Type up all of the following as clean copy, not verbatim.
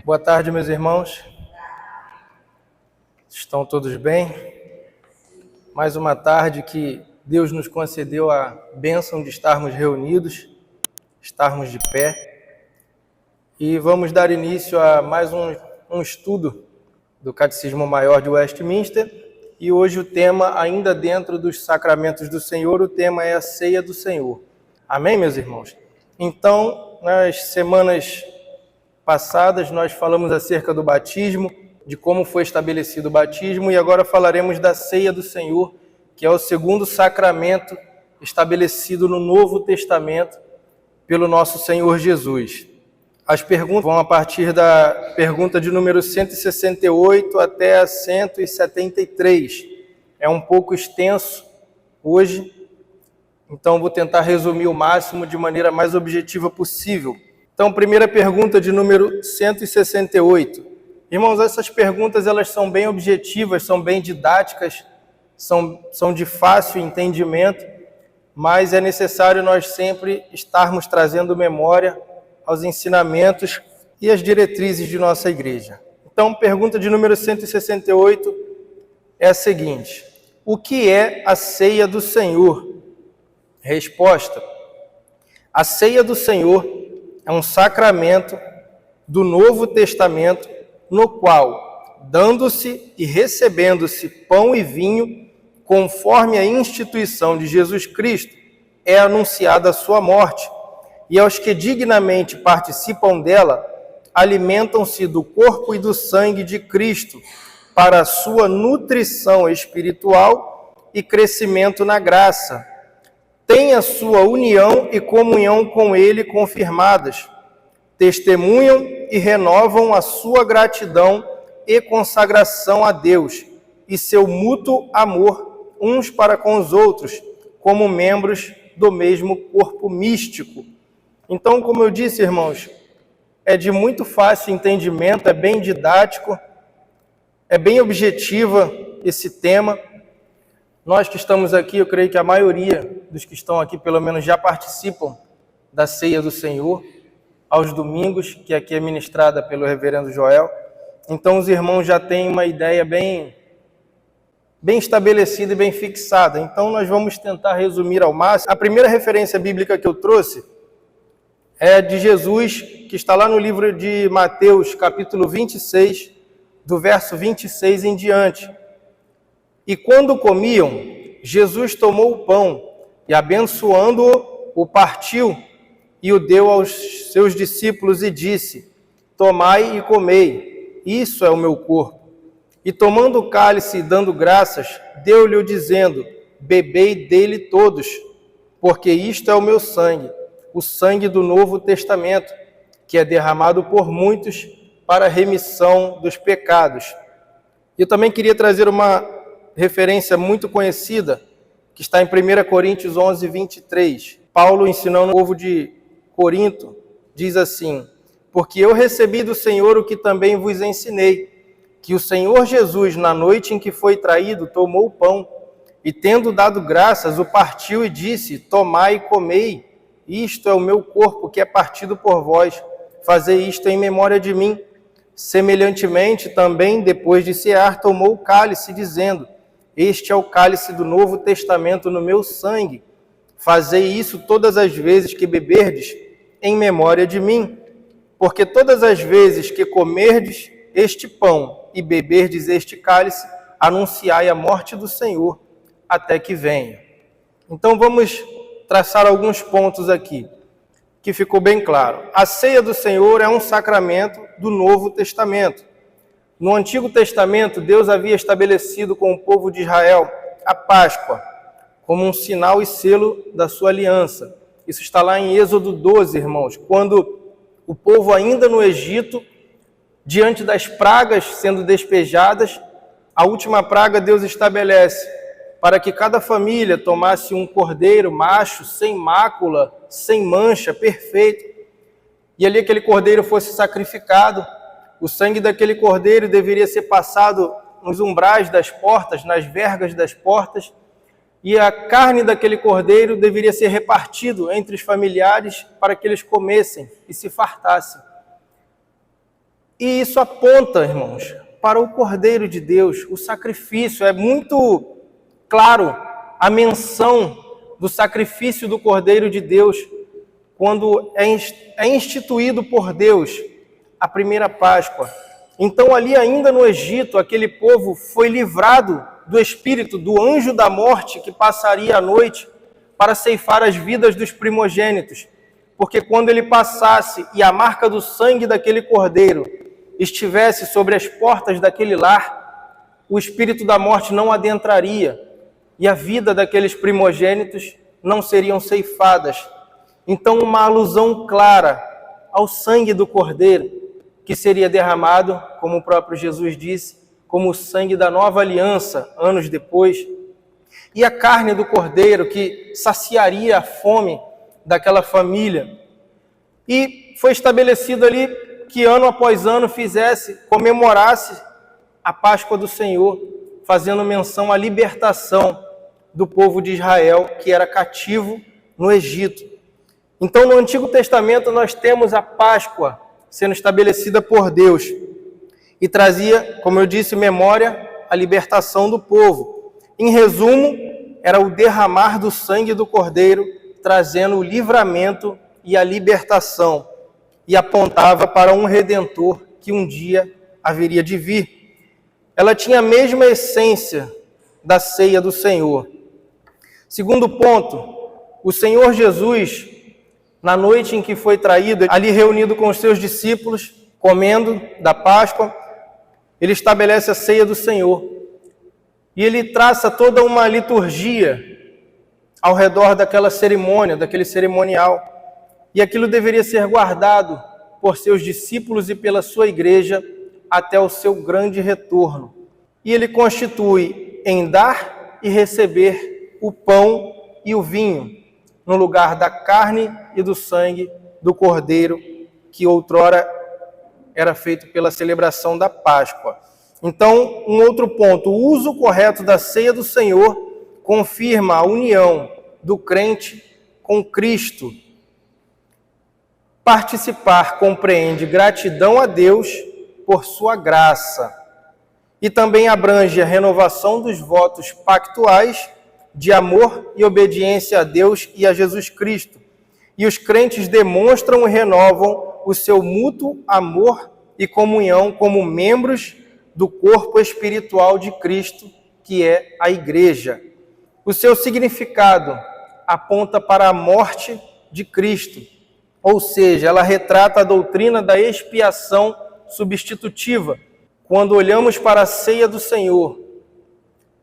Boa tarde, meus irmãos. Estão todos bem? Mais uma tarde que Deus nos concedeu a bênção de estarmos reunidos, estarmos de pé. E vamos dar início a mais um estudo do Catecismo Maior de Westminster. E hoje o tema, ainda dentro dos sacramentos do Senhor, o tema é a ceia do Senhor. Amém, meus irmãos? Então, nas semanas passadas, nós falamos acerca do batismo, de como foi estabelecido o batismo, e agora falaremos da ceia do Senhor, que é o segundo sacramento estabelecido no Novo Testamento pelo nosso Senhor Jesus. As perguntas vão a partir da pergunta de número 168 até a 173. É um pouco extenso hoje, então vou tentar resumir o máximo de maneira mais objetiva possível. Então, primeira pergunta de número 168. Irmãos, essas perguntas elas são bem objetivas, são bem didáticas, são de fácil entendimento, mas é necessário nós sempre estarmos trazendo memória aos ensinamentos e às diretrizes de nossa igreja. Então, pergunta de número 168 é a seguinte: o que é a ceia do Senhor? Resposta: a ceia do Senhor é um sacramento do Novo Testamento, no qual, dando-se e recebendo-se pão e vinho, conforme a instituição de Jesus Cristo, é anunciada a sua morte, e aos que dignamente participam dela, alimentam-se do corpo e do sangue de Cristo, para a sua nutrição espiritual e crescimento na graça. Têm a sua união e comunhão com Ele confirmadas, testemunham e renovam a sua gratidão e consagração a Deus e seu mútuo amor uns para com os outros, como membros do mesmo corpo místico. Então, como eu disse, irmãos, é de muito fácil entendimento, é bem didático, é bem objetiva esse tema. Nós que estamos aqui, eu creio que a maioria dos que estão aqui, pelo menos, já participam da ceia do Senhor, aos domingos, que aqui é ministrada pelo reverendo Joel. Então, os irmãos já têm uma ideia bem estabelecida e bem fixada. Então, nós vamos tentar resumir ao máximo. A primeira referência bíblica que eu trouxe é de Jesus, que está lá no livro de Mateus, capítulo 26, do verso 26 em diante. E quando comiam, Jesus tomou o pão e, abençoando-o, o partiu e o deu aos seus discípulos e disse: tomai e comei, isso é o meu corpo. E tomando o cálice e dando graças, deu-lhe dizendo: bebei dele todos, porque isto é o meu sangue, o sangue do Novo Testamento, que é derramado por muitos para a remissão dos pecados. Eu também queria trazer uma referência muito conhecida, que está em 1 Coríntios 11, 23. Paulo, ensinando o povo de Corinto, diz assim: porque eu recebi do Senhor o que também vos ensinei, que o Senhor Jesus, na noite em que foi traído, tomou o pão, e tendo dado graças, o partiu e disse: tomai e comei, isto é o meu corpo que é partido por vós, fazei isto em memória de mim. Semelhantemente, também, depois de cear, tomou o cálice, dizendo: este é o cálice do Novo Testamento no meu sangue. Fazei isso todas as vezes que beberdes, em memória de mim. Porque todas as vezes que comerdes este pão e beberdes este cálice, anunciai a morte do Senhor, até que venha. Então vamos traçar alguns pontos aqui, que ficou bem claro. A ceia do Senhor é um sacramento do Novo Testamento. No Antigo Testamento, Deus havia estabelecido com o povo de Israel a Páscoa, como um sinal e selo da sua aliança. Isso está lá em Êxodo 12, irmãos, quando o povo ainda no Egito, diante das pragas sendo despejadas, a última praga Deus estabelece para que cada família tomasse um cordeiro macho, sem mácula, sem mancha, perfeito, e ali aquele cordeiro fosse sacrificado. O sangue daquele cordeiro deveria ser passado nos umbrais das portas, nas vergas das portas, e a carne daquele cordeiro deveria ser repartido entre os familiares para que eles comessem e se fartassem. E isso aponta, irmãos, para o Cordeiro de Deus, o sacrifício. É muito claro a menção do sacrifício do Cordeiro de Deus quando é instituído por Deus a primeira Páscoa. Então, ali ainda no Egito, aquele povo foi livrado do espírito, do anjo da morte que passaria a noite para ceifar as vidas dos primogênitos. Porque quando ele passasse e a marca do sangue daquele cordeiro estivesse sobre as portas daquele lar, o espírito da morte não adentraria e a vida daqueles primogênitos não seriam ceifadas. Então, uma alusão clara ao sangue do cordeiro, que seria derramado, como o próprio Jesus disse, como o sangue da nova aliança, anos depois, e a carne do cordeiro, que saciaria a fome daquela família. E foi estabelecido ali que ano após ano comemorasse a Páscoa do Senhor, fazendo menção à libertação do povo de Israel, que era cativo no Egito. Então, no Antigo Testamento, nós temos a Páscoa sendo estabelecida por Deus e trazia, como eu disse, memória a libertação do povo. Em resumo, era o derramar do sangue do Cordeiro, trazendo o livramento e a libertação, e apontava para um Redentor que um dia haveria de vir. Ela tinha a mesma essência da ceia do Senhor. Segundo ponto, o Senhor Jesus, na noite em que foi traído, ali reunido com os seus discípulos, comendo da Páscoa, ele estabelece a ceia do Senhor. E ele traça toda uma liturgia ao redor daquela cerimônia, daquele cerimonial. E aquilo deveria ser guardado por seus discípulos e pela sua igreja até o seu grande retorno. E ele constitui em dar e receber o pão e o vinho, no lugar da carne e do sangue do Cordeiro, que outrora era feito pela celebração da Páscoa. Então, um outro ponto, o uso correto da ceia do Senhor confirma a união do crente com Cristo. Participar compreende gratidão a Deus por sua graça e também abrange a renovação dos votos pactuais de amor e obediência a Deus e a Jesus Cristo. E os crentes demonstram e renovam o seu mútuo amor e comunhão como membros do corpo espiritual de Cristo, que é a Igreja. O seu significado aponta para a morte de Cristo, ou seja, ela retrata a doutrina da expiação substitutiva. Quando olhamos para a ceia do Senhor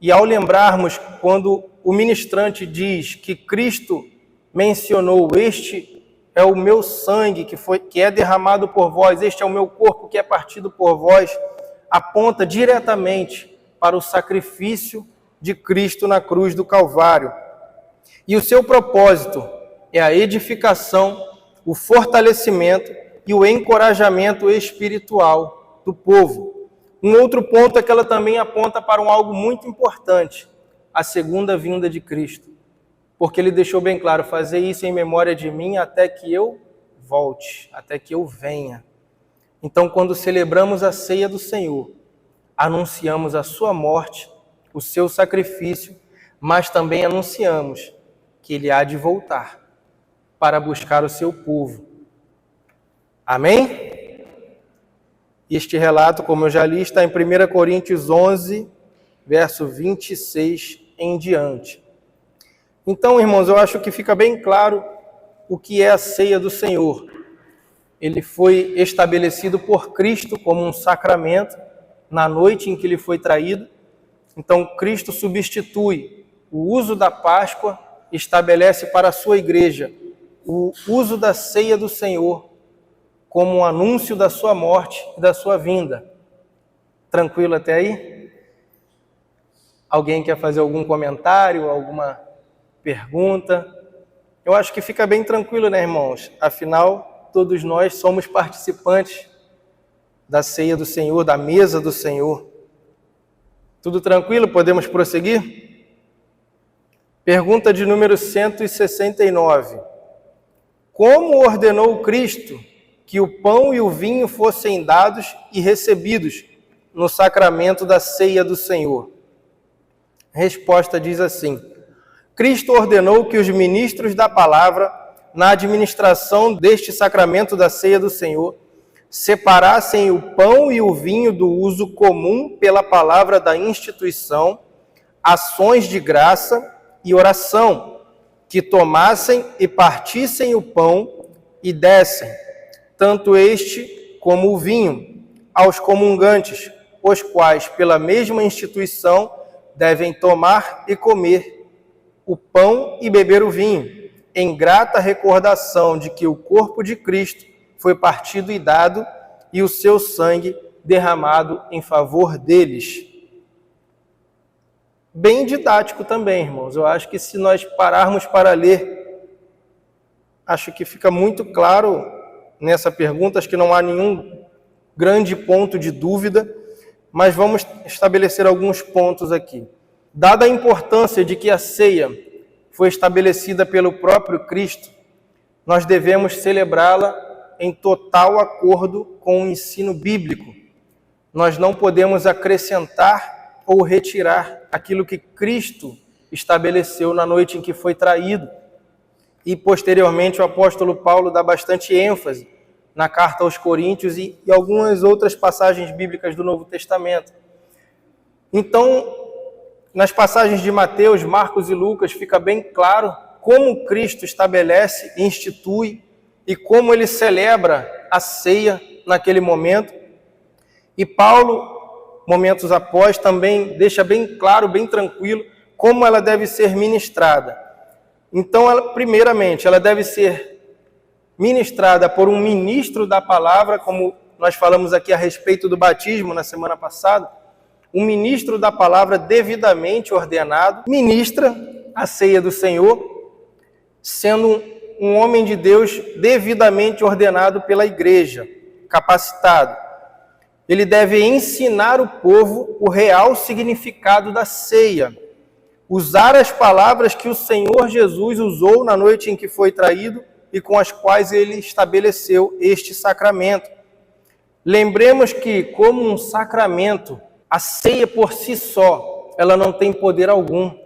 e ao lembrarmos quando o ministrante diz que Cristo mencionou: este é o meu sangue que é derramado por vós, este é o meu corpo que é partido por vós, aponta diretamente para o sacrifício de Cristo na cruz do Calvário. E o seu propósito é a edificação, o fortalecimento e o encorajamento espiritual do povo. Um outro ponto é que ela também aponta para algo muito importante, a segunda vinda de Cristo. Porque ele deixou bem claro: fazer isso em memória de mim até que eu volte, até que eu venha. Então, quando celebramos a ceia do Senhor, anunciamos a sua morte, o seu sacrifício, mas também anunciamos que ele há de voltar para buscar o seu povo. Amém? Este relato, como eu já li, está em 1 Coríntios 11, verso 26 em diante. Então, irmãos, eu acho que fica bem claro o que é a ceia do Senhor. Ele foi estabelecido por Cristo como um sacramento na noite em que ele foi traído. Então, Cristo substitui o uso da Páscoa, estabelece para a sua igreja o uso da ceia do Senhor como um anúncio da sua morte e da sua vinda. Tranquilo até aí? Alguém quer fazer algum comentário, alguma pergunta? Eu acho que fica bem tranquilo, né, irmãos? Afinal, todos nós somos participantes da ceia do Senhor, da mesa do Senhor. Tudo tranquilo? Podemos prosseguir? Pergunta de número 169. Como ordenou Cristo que o pão e o vinho fossem dados e recebidos no sacramento da ceia do Senhor? Resposta diz assim: Cristo ordenou que os ministros da palavra, na administração deste sacramento da ceia do Senhor, separassem o pão e o vinho do uso comum pela palavra da instituição, ações de graça e oração, que tomassem e partissem o pão e dessem, tanto este como o vinho, aos comungantes, os quais, pela mesma instituição, devem tomar e comer o pão e beber o vinho, em grata recordação de que o corpo de Cristo foi partido e dado, e o seu sangue derramado em favor deles. Bem didático também, irmãos. Eu acho que se nós pararmos para ler, acho que fica muito claro nessa pergunta, acho que não há nenhum grande ponto de dúvida, mas vamos estabelecer alguns pontos aqui. Dada a importância de que a ceia foi estabelecida pelo próprio Cristo, nós devemos celebrá-la em total acordo com o ensino bíblico. Nós não podemos acrescentar ou retirar aquilo que Cristo estabeleceu na noite em que foi traído. E, posteriormente, o apóstolo Paulo dá bastante ênfase na carta aos Coríntios e algumas outras passagens bíblicas do Novo Testamento. Então, nas passagens de Mateus, Marcos e Lucas, fica bem claro como Cristo estabelece e institui e como ele celebra a ceia naquele momento. E Paulo, momentos após, também deixa bem claro, bem tranquilo, como ela deve ser ministrada. Então, primeiramente, ela deve ser ministrada por um ministro da palavra, como nós falamos aqui a respeito do batismo na semana passada. Um ministro da palavra devidamente ordenado ministra a ceia do Senhor, sendo um homem de Deus devidamente ordenado pela igreja, capacitado. Ele deve ensinar o povo o real significado da ceia, usar as palavras que o Senhor Jesus usou na noite em que foi traído e com as quais ele estabeleceu este sacramento. Lembremos que, como um sacramento, a ceia por si só, ela não tem poder algum.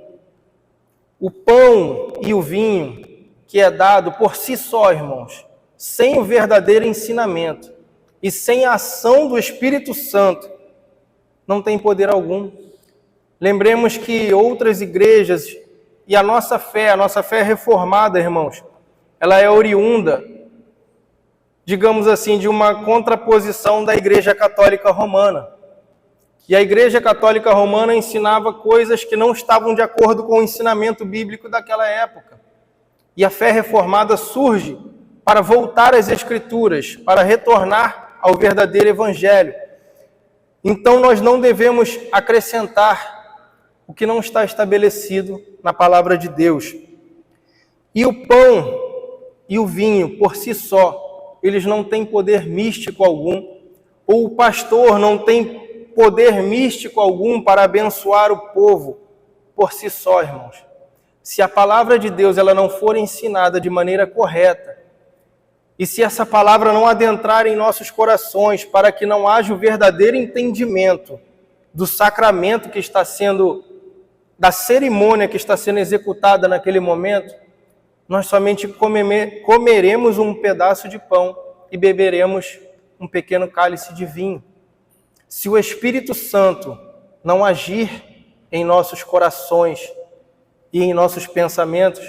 O pão e o vinho que é dado por si só, irmãos, sem o verdadeiro ensinamento e sem a ação do Espírito Santo, não tem poder algum. Lembremos que outras igrejas e a nossa fé reformada, irmãos, ela é oriunda, digamos assim, de uma contraposição da Igreja Católica Romana. E a Igreja Católica Romana ensinava coisas que não estavam de acordo com o ensinamento bíblico daquela época. E a fé reformada surge para voltar às Escrituras, para retornar ao verdadeiro Evangelho. Então nós não devemos acrescentar o que não está estabelecido na palavra de Deus. E o pão e o vinho, por si só, eles não têm poder místico algum, ou o pastor não tem poder místico algum para abençoar o povo por si só, irmãos. Se a palavra de Deus ela não for ensinada de maneira correta, e se essa palavra não adentrar em nossos corações para que não haja o verdadeiro entendimento do sacramento que está sendo, da cerimônia que está sendo executada naquele momento, nós somente comeremos um pedaço de pão e beberemos um pequeno cálice de vinho. Se o Espírito Santo não agir em nossos corações e em nossos pensamentos,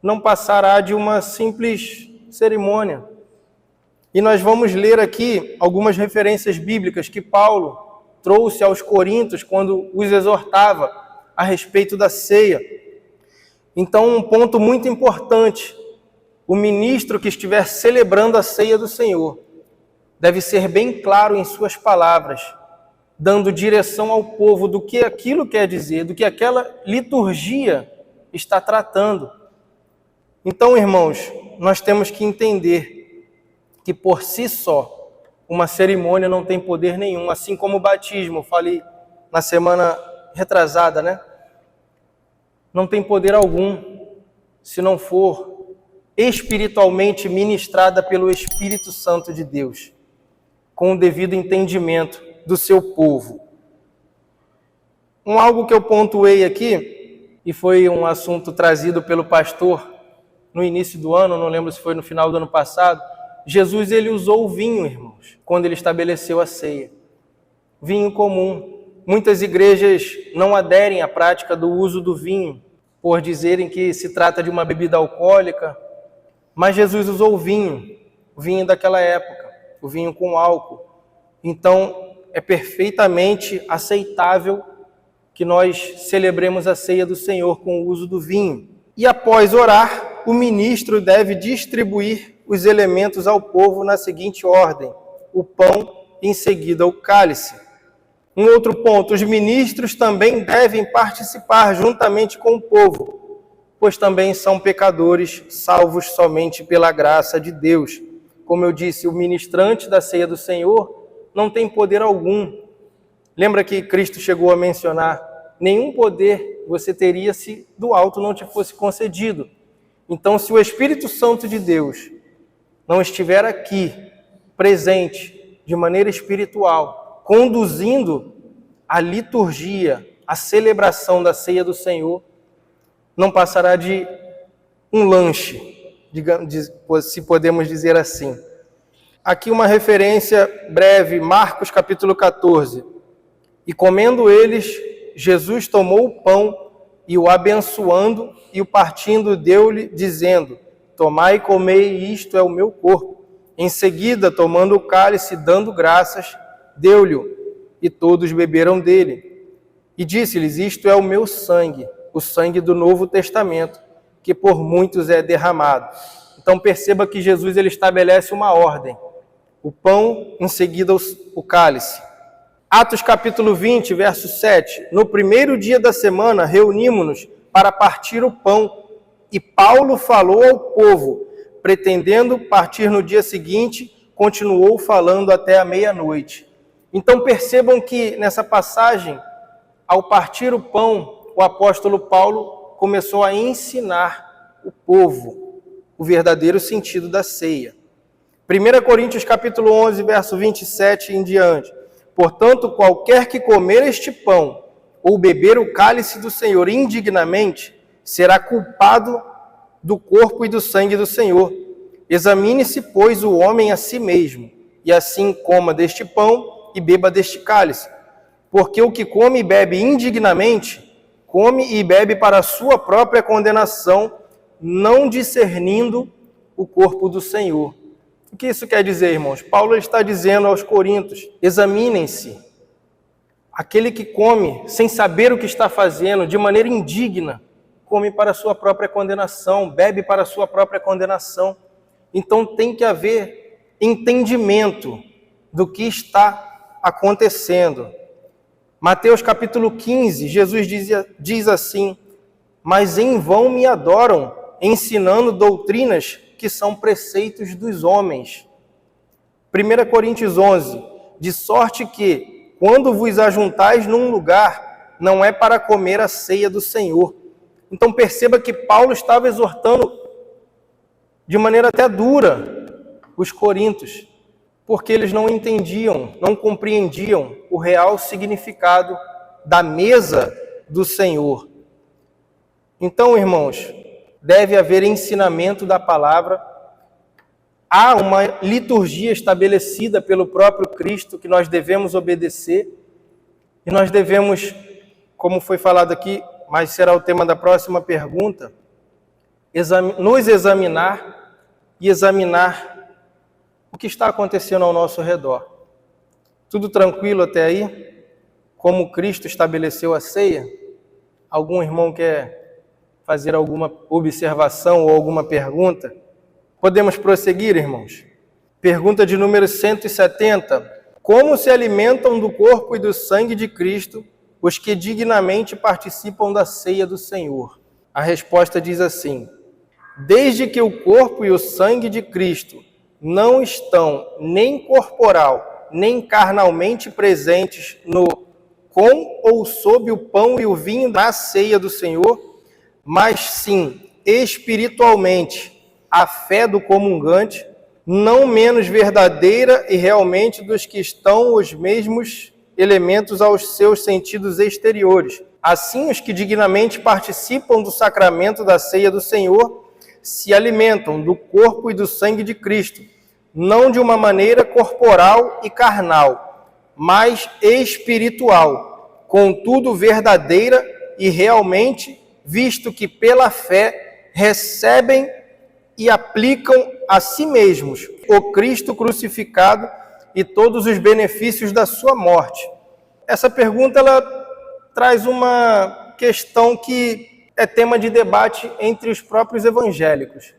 não passará de uma simples cerimônia. E nós vamos ler aqui algumas referências bíblicas que Paulo trouxe aos Coríntios quando os exortava a respeito da ceia. Então, um ponto muito importante: o ministro que estiver celebrando a ceia do Senhor deve ser bem claro em suas palavras, dando direção ao povo do que aquilo quer dizer, do que aquela liturgia está tratando. Então, irmãos, nós temos que entender que por si só uma cerimônia não tem poder nenhum, assim como o batismo, falei na semana retrasada, né? Não tem poder algum se não for espiritualmente ministrada pelo Espírito Santo de Deus, com o devido entendimento do seu povo. Algo que eu pontuei aqui, e foi um assunto trazido pelo pastor no início do ano, não lembro se foi no final do ano passado, Jesus ele usou o vinho, irmãos, quando ele estabeleceu a ceia. Vinho comum. Muitas igrejas não aderem à prática do uso do vinho, por dizerem que se trata de uma bebida alcoólica, mas Jesus usou o vinho daquela época, o vinho com álcool. Então, é perfeitamente aceitável que nós celebremos a ceia do Senhor com o uso do vinho. E após orar, o ministro deve distribuir os elementos ao povo na seguinte ordem: o pão e em seguida o cálice. Um outro ponto, os ministros também devem participar juntamente com o povo, pois também são pecadores, salvos somente pela graça de Deus. Como eu disse, o ministrante da ceia do Senhor não tem poder algum. Lembra que Cristo chegou a mencionar: nenhum poder você teria se do alto não te fosse concedido. Então, se o Espírito Santo de Deus não estiver aqui, presente, de maneira espiritual, conduzindo a liturgia, a celebração da ceia do Senhor, não passará de um lanche, se podemos dizer assim. Aqui uma referência breve, Marcos capítulo 14. E comendo eles, Jesus tomou o pão e o abençoando e o partindo deu-lhe, dizendo: tomai e comei, isto é o meu corpo. Em seguida, tomando o cálice, dando graças, deu-lhe, e todos beberam dele. E disse-lhes: isto é o meu sangue, o sangue do Novo Testamento, que por muitos é derramado. Então perceba que Jesus ele estabelece uma ordem: o pão, em seguida o cálice. Atos capítulo 20, verso 7. No primeiro dia da semana, reunimos-nos para partir o pão, e Paulo falou ao povo, pretendendo partir no dia seguinte, continuou falando até a meia-noite. Então percebam que nessa passagem, ao partir o pão, o apóstolo Paulo começou a ensinar o povo o verdadeiro sentido da ceia. 1 Coríntios capítulo 11, verso 27 em diante. Portanto, qualquer que comer este pão ou beber o cálice do Senhor indignamente, será culpado do corpo e do sangue do Senhor. Examine-se, pois, o homem a si mesmo, e assim coma deste pão e beba deste cálice. Porque o que come e bebe indignamente, come e bebe para a sua própria condenação, não discernindo o corpo do Senhor. O que isso quer dizer, irmãos? Paulo está dizendo aos coríntios: examinem-se. Aquele que come sem saber o que está fazendo, de maneira indigna, come para a sua própria condenação, bebe para a sua própria condenação. Então tem que haver entendimento do que está acontecendo. Mateus capítulo 15, Jesus diz assim: mas em vão me adoram, ensinando doutrinas que são preceitos dos homens. 1 Coríntios 11, de sorte que, quando vos ajuntais num lugar, não é para comer a ceia do Senhor. Então perceba que Paulo estava exortando de maneira até dura os coríntios, porque eles não entendiam, não compreendiam o real significado da mesa do Senhor. Então, irmãos, deve haver ensinamento da palavra. Há uma liturgia estabelecida pelo próprio Cristo que nós devemos obedecer. E nós devemos, como foi falado aqui, mas será o tema da próxima pergunta, nos examinar e examinar o que está acontecendo ao nosso redor. Tudo tranquilo até aí? Como Cristo estabeleceu a ceia? Algum irmão quer fazer alguma observação ou alguma pergunta? Podemos prosseguir, irmãos? Pergunta de número 170. Como se alimentam do corpo e do sangue de Cristo os que dignamente participam da ceia do Senhor? A resposta diz assim: desde que o corpo e o sangue de Cristo não estão nem corporal, nem carnalmente presentes no com ou sob o pão e o vinho da ceia do Senhor, mas sim espiritualmente, a fé do comungante, não menos verdadeira e realmente dos que estão os mesmos elementos aos seus sentidos exteriores. Assim, os que dignamente participam do sacramento da ceia do Senhor se alimentam do corpo e do sangue de Cristo, não de uma maneira corporal e carnal, mas espiritual, contudo verdadeira e realmente, visto que pela fé recebem e aplicam a si mesmos o Cristo crucificado e todos os benefícios da sua morte. Essa pergunta ela traz uma questão que é tema de debate entre os próprios evangélicos.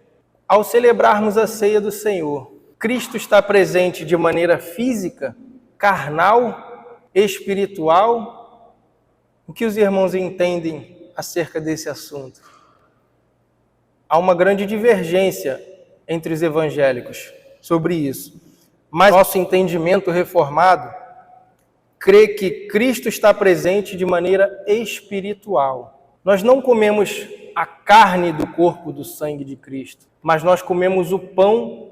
Ao celebrarmos a ceia do Senhor, Cristo está presente de maneira física, carnal, espiritual? O que os irmãos entendem acerca desse assunto? Há uma grande divergência entre os evangélicos sobre isso. Mas nosso entendimento reformado crê que Cristo está presente de maneira espiritual. Nós não comemos a carne do corpo do sangue de Cristo, mas nós comemos o pão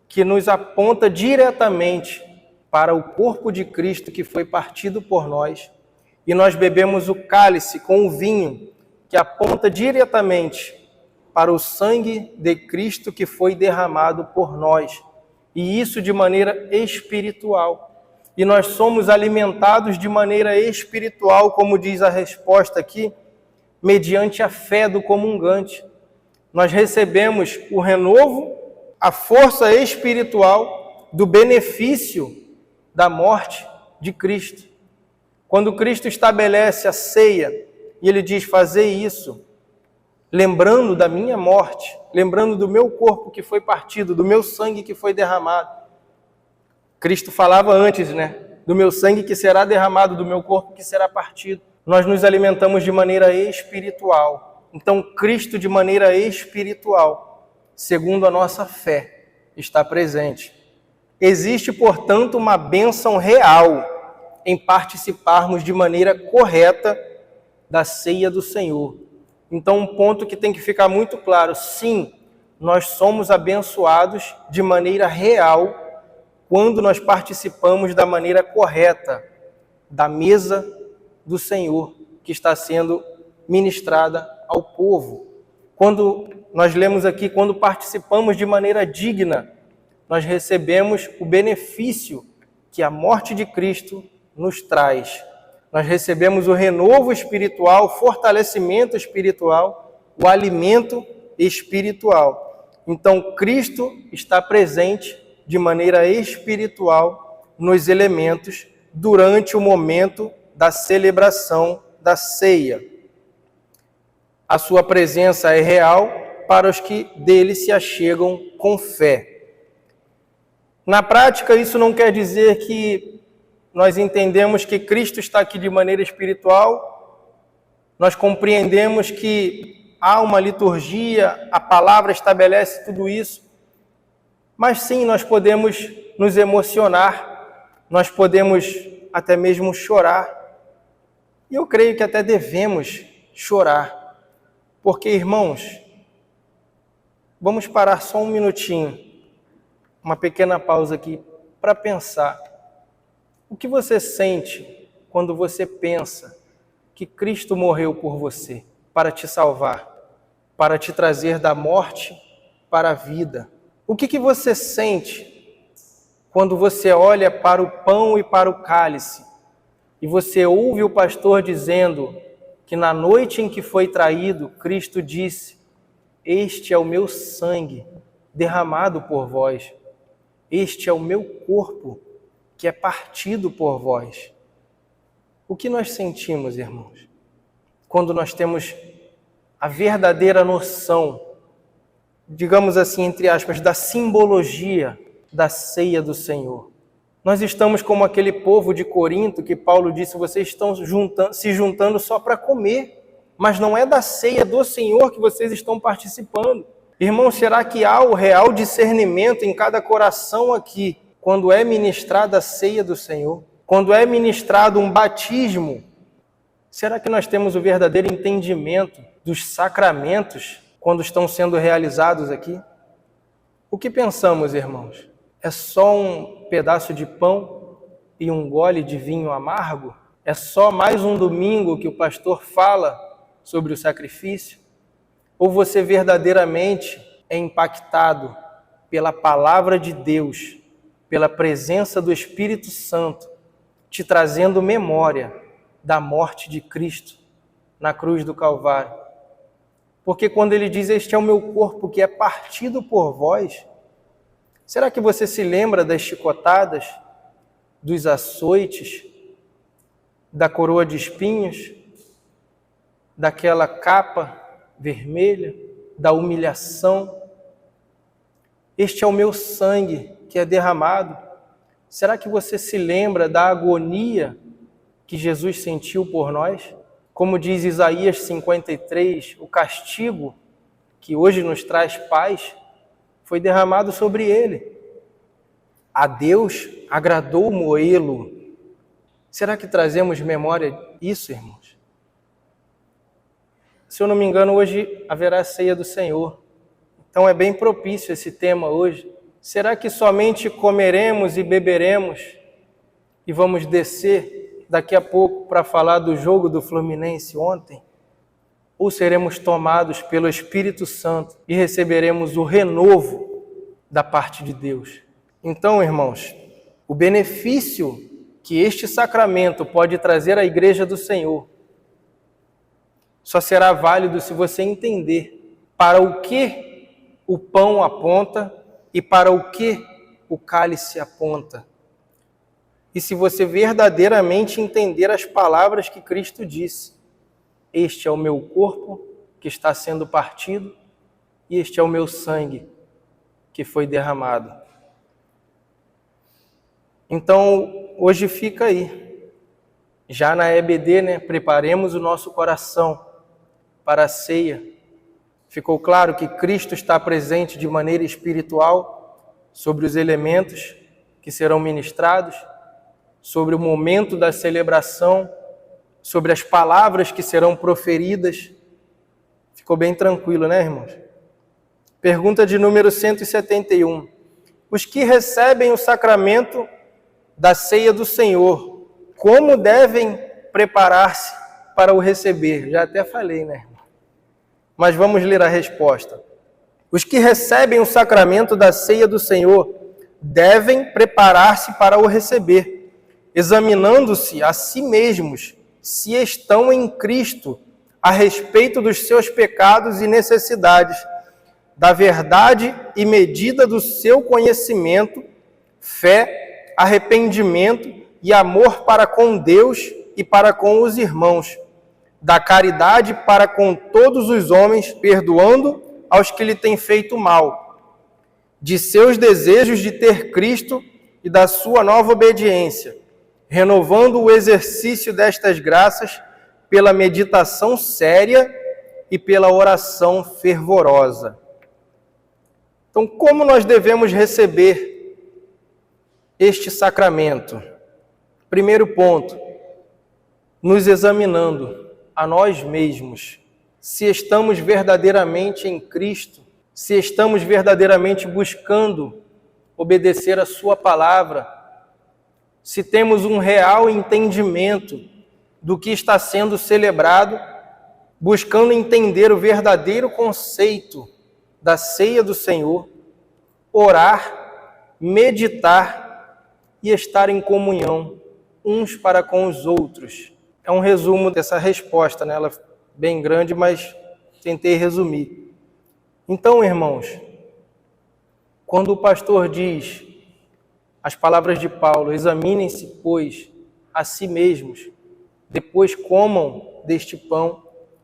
que nos aponta diretamente para o corpo de Cristo que foi partido por nós, e nós bebemos o cálice com o vinho que aponta diretamente para o sangue de Cristo que foi derramado por nós, e isso de maneira espiritual. E nós somos alimentados de maneira espiritual, como diz a resposta aqui, mediante a fé do comungante. Nós recebemos o renovo, a força espiritual do benefício da morte de Cristo. Quando Cristo estabelece a ceia, e ele diz, fazei isso, lembrando da minha morte, lembrando do meu corpo que foi partido, do meu sangue que foi derramado. Cristo falava antes, do meu sangue que será derramado, do meu corpo que será partido. Nós nos alimentamos de maneira espiritual. Então, Cristo de maneira espiritual, segundo a nossa fé, está presente. Existe, portanto, uma bênção real em participarmos de maneira correta da ceia do Senhor. Então, um ponto que tem que ficar muito claro, sim, nós somos abençoados de maneira real quando nós participamos da maneira correta da mesa do Senhor, que está sendo ministrada ao povo. Quando nós lemos aqui, quando participamos de maneira digna, nós recebemos o benefício que a morte de Cristo nos traz. Nós recebemos o renovo espiritual, o fortalecimento espiritual, o alimento espiritual. Então, Cristo está presente de maneira espiritual nos elementos durante o momento da celebração da ceia. A sua presença é real para os que dele se achegam com fé. Na prática, isso não quer dizer que nós entendemos que Cristo está aqui de maneira espiritual, nós compreendemos que há uma liturgia, a palavra estabelece tudo isso, mas sim, nós podemos nos emocionar, nós podemos até mesmo chorar, e eu creio que até devemos chorar, porque, irmãos, vamos parar só um minutinho, uma pequena pausa aqui, para pensar. O que você sente quando você pensa que Cristo morreu por você, para te salvar, para te trazer da morte para a vida? O que você sente quando você olha para o pão e para o cálice e você ouve o pastor dizendo que na noite em que foi traído, Cristo disse, este é o meu sangue derramado por vós, este é o meu corpo que é partido por vós. O que nós sentimos, irmãos, quando nós temos a verdadeira noção, digamos assim, entre aspas, da simbologia da ceia do Senhor? Nós estamos como aquele povo de Corinto que Paulo disse, vocês estão se juntando só para comer, mas não é da ceia do Senhor que vocês estão participando. Irmão, será que há o real discernimento em cada coração aqui, quando é ministrada a ceia do Senhor? Quando é ministrado um batismo, será que nós temos o verdadeiro entendimento dos sacramentos quando estão sendo realizados aqui? O que pensamos, irmãos? É só um pedaço de pão e um gole de vinho amargo? É só mais um domingo que o pastor fala sobre o sacrifício? Ou você verdadeiramente é impactado pela palavra de Deus, pela presença do Espírito Santo, te trazendo memória da morte de Cristo na cruz do Calvário? Porque quando ele diz, este é o meu corpo que é partido por vós, será que você se lembra das chicotadas, dos açoites, da coroa de espinhos, daquela capa vermelha, da humilhação? Este é o meu sangue que é derramado. Será que você se lembra da agonia que Jesus sentiu por nós? Como diz Isaías 53, o castigo que hoje nos traz paz foi derramado sobre ele. A Deus agradou moê-lo. Será que trazemos memória disso, irmãos? Se eu não me engano, hoje haverá a ceia do Senhor. Então é bem propício esse tema hoje. Será que somente comeremos e beberemos e vamos descer daqui a pouco para falar do jogo do Fluminense ontem? Ou seremos tomados pelo Espírito Santo e receberemos o renovo da parte de Deus? Então, irmãos, o benefício que este sacramento pode trazer à Igreja do Senhor só será válido se você entender para o que o pão aponta e para o que o cálice aponta. E se você verdadeiramente entender as palavras que Cristo disse: este é o meu corpo que está sendo partido e este é o meu sangue que foi derramado. Então, hoje fica aí, já na EBD, preparemos o nosso coração para a ceia. Ficou claro que Cristo está presente de maneira espiritual sobre os elementos que serão ministrados, sobre o momento da celebração, sobre as palavras que serão proferidas. Ficou bem tranquilo, né, irmãos? Pergunta de número 171. Os que recebem o sacramento da ceia do Senhor, como devem preparar-se para o receber? Já até falei, né, irmão? Mas vamos ler a resposta. Os que recebem o sacramento da ceia do Senhor devem preparar-se para o receber, examinando-se a si mesmos se estão em Cristo a respeito dos seus pecados e necessidades, da verdade e medida do seu conhecimento, fé, arrependimento e amor para com Deus e para com os irmãos, da caridade para com todos os homens, perdoando aos que lhe têm feito mal, de seus desejos de ter Cristo e da sua nova obediência, renovando o exercício destas graças pela meditação séria e pela oração fervorosa. Então, como nós devemos receber este sacramento? Primeiro ponto, nos examinando a nós mesmos, se estamos verdadeiramente em Cristo, se estamos verdadeiramente buscando obedecer a sua palavra, se temos um real entendimento do que está sendo celebrado, buscando entender o verdadeiro conceito da ceia do Senhor, orar, meditar e estar em comunhão uns para com os outros. É um resumo dessa resposta, né? Ela é bem grande, mas tentei resumir. Então, irmãos, quando o pastor diz as palavras de Paulo, examinem-se, pois, a si mesmos, depois comam deste pão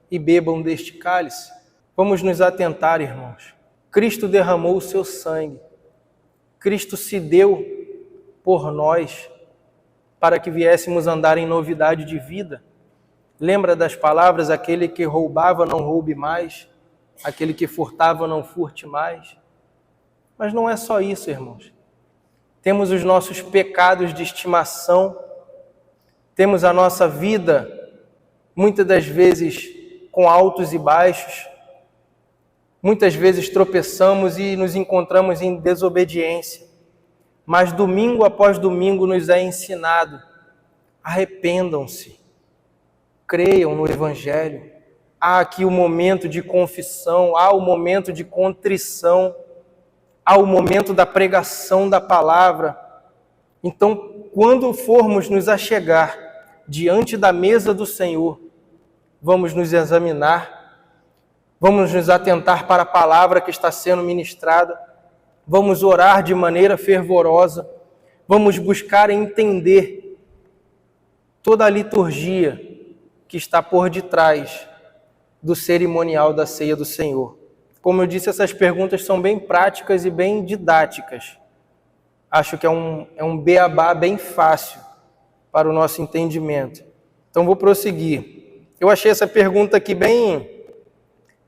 e bebam deste cálice. Vamos nos atentar, irmãos. Cristo derramou o seu sangue. Cristo se deu por nós para que viéssemos andar em novidade de vida. Lembra das palavras, aquele que roubava não roube mais, aquele que furtava não furte mais. Mas não é só isso, irmãos. Temos os nossos pecados de estimação, temos a nossa vida, muitas das vezes, com altos e baixos, Muitas vezes tropeçamos e nos encontramos em desobediência, mas domingo após domingo nos é ensinado: arrependam-se, creiam no Evangelho. Há aqui o momento de confissão, há o momento de contrição, há o momento da pregação da palavra. Então, quando formos nos achegar diante da mesa do Senhor, vamos nos examinar, vamos nos atentar para a palavra que está sendo ministrada, vamos orar de maneira fervorosa, vamos buscar entender toda a liturgia que está por detrás do cerimonial da ceia do Senhor. Como eu disse, essas perguntas são bem práticas e bem didáticas. Acho que é um beabá bem fácil para o nosso entendimento. Então vou prosseguir. Eu achei essa pergunta aqui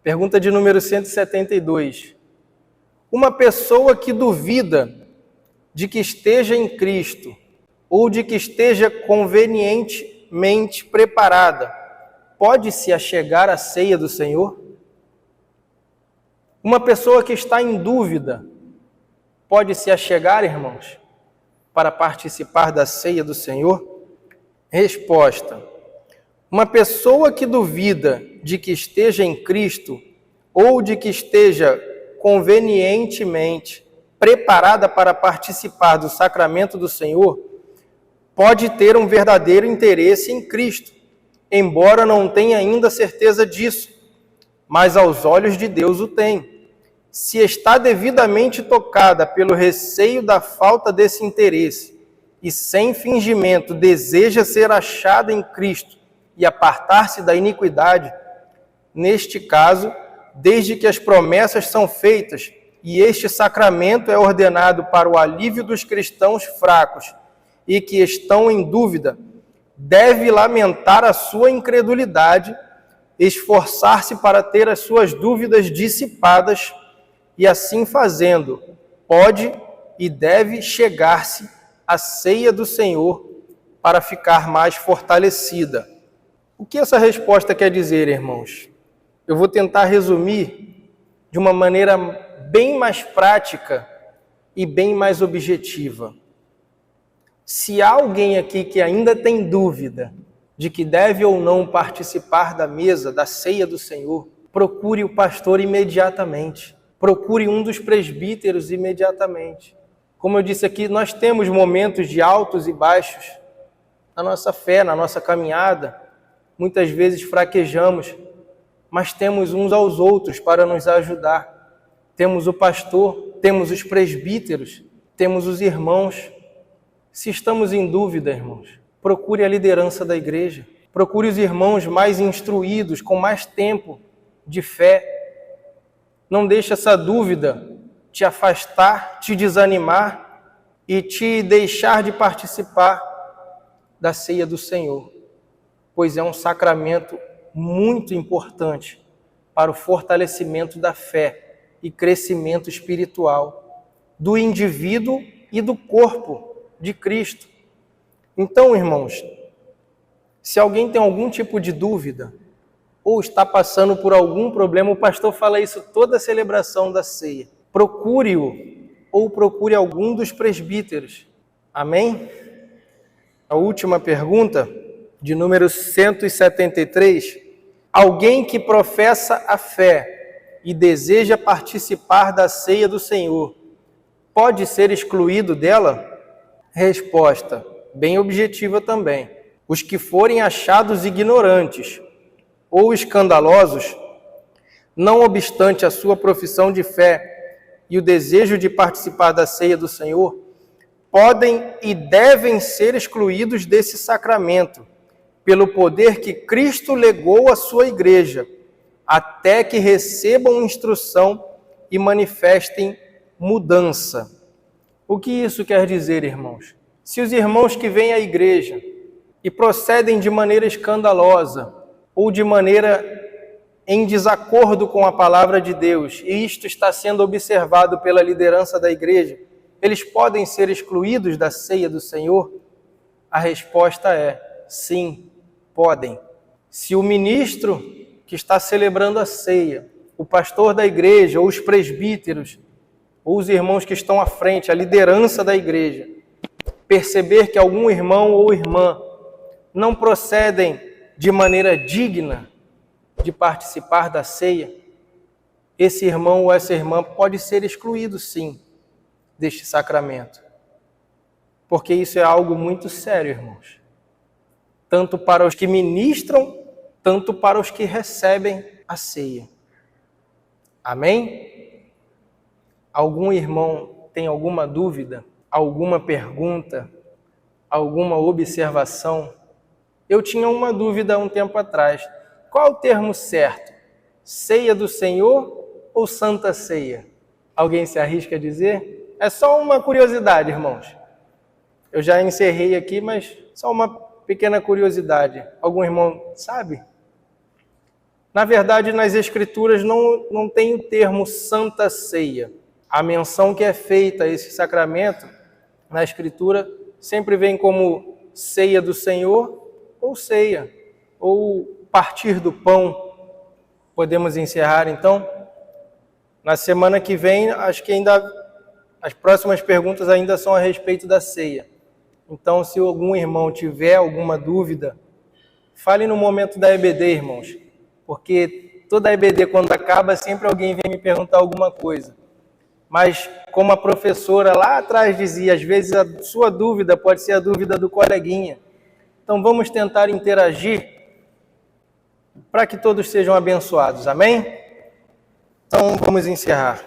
pergunta de número 172. Uma pessoa que duvida de que esteja em Cristo ou de que esteja convenientemente preparada, pode se achegar à ceia do Senhor? Uma pessoa que está em dúvida pode se achegar, irmãos, para participar da ceia do Senhor? Resposta: uma pessoa que duvida de que esteja em Cristo ou de que esteja convenientemente preparada para participar do sacramento do Senhor pode ter um verdadeiro interesse em Cristo, embora não tenha ainda certeza disso, mas aos olhos de Deus o tem. Se está devidamente tocada pelo receio da falta desse interesse e sem fingimento deseja ser achada em Cristo e apartar-se da iniquidade, neste caso, desde que as promessas são feitas e este sacramento é ordenado para o alívio dos cristãos fracos e que estão em dúvida, deve lamentar a sua incredulidade, esforçar-se para ter as suas dúvidas dissipadas e, assim fazendo, pode e deve chegar-se à ceia do Senhor para ficar mais fortalecida. O que essa resposta quer dizer, irmãos? Eu vou tentar resumir de uma maneira bem mais prática e bem mais objetiva. Se há alguém aqui que ainda tem dúvida de que deve ou não participar da mesa, da ceia do Senhor, procure o pastor imediatamente. Procure um dos presbíteros imediatamente. Como eu disse aqui, nós temos momentos de altos e baixos na nossa fé, na nossa caminhada. Muitas vezes fraquejamos, mas temos uns aos outros para nos ajudar. Temos o pastor, temos os presbíteros, temos os irmãos. Se estamos em dúvida, irmãos, procure a liderança da igreja. Procure os irmãos mais instruídos, com mais tempo de fé. Não deixe essa dúvida te afastar, te desanimar e te deixar de participar da ceia do Senhor, pois é um sacramento muito importante para o fortalecimento da fé e crescimento espiritual do indivíduo e do corpo de Cristo. Então, irmãos, se alguém tem algum tipo de dúvida ou está passando por algum problema, o pastor fala isso toda a celebração da ceia. Procure-o ou procure algum dos presbíteros. Amém? A última pergunta, de número 173. Alguém que professa a fé e deseja participar da ceia do Senhor, pode ser excluído dela? Resposta, bem objetiva também. Os que forem achados ignorantes ou escandalosos, não obstante a sua profissão de fé e o desejo de participar da ceia do Senhor, podem e devem ser excluídos desse sacramento, pelo poder que Cristo legou à sua igreja, até que recebam instrução e manifestem mudança. O que isso quer dizer, irmãos? Se os irmãos que vêm à igreja e procedem de maneira escandalosa ou de maneira em desacordo com a palavra de Deus, e isto está sendo observado pela liderança da igreja, eles podem ser excluídos da ceia do Senhor? A resposta é sim, podem. Se o ministro que está celebrando a ceia o pastor da igreja, ou os presbíteros, ou os irmãos que estão à frente, a liderança da igreja, perceber que algum irmão ou irmã não procedem de maneira digna de participar da ceia, esse irmão ou essa irmã pode ser excluído, sim, deste sacramento. Porque isso é algo muito sério, irmãos. Tanto para os que ministram, tanto para os que recebem a ceia. Amém? Algum irmão tem alguma dúvida, alguma pergunta, alguma observação? Eu tinha uma dúvida há um tempo atrás. Qual o termo certo? Ceia do Senhor ou Santa Ceia? Alguém se arrisca a dizer? É só uma curiosidade, irmãos. Eu já encerrei aqui, mas só uma pequena curiosidade. Algum irmão sabe? Na verdade, nas Escrituras não tem o termo Santa Ceia. A menção que é feita a esse sacramento, na Escritura, sempre vem como ceia do Senhor ou ceia, ou partir do pão. Podemos encerrar, então? Na semana que vem, acho que ainda as próximas perguntas ainda são a respeito da ceia. Então, se algum irmão tiver alguma dúvida, fale no momento da EBD, irmãos. Porque toda a EBD, quando acaba, sempre alguém vem me perguntar alguma coisa. Mas, como a professora lá atrás dizia, às vezes a sua dúvida pode ser a dúvida do coleguinha. Então, vamos tentar interagir para que todos sejam abençoados. Amém? Então, vamos encerrar.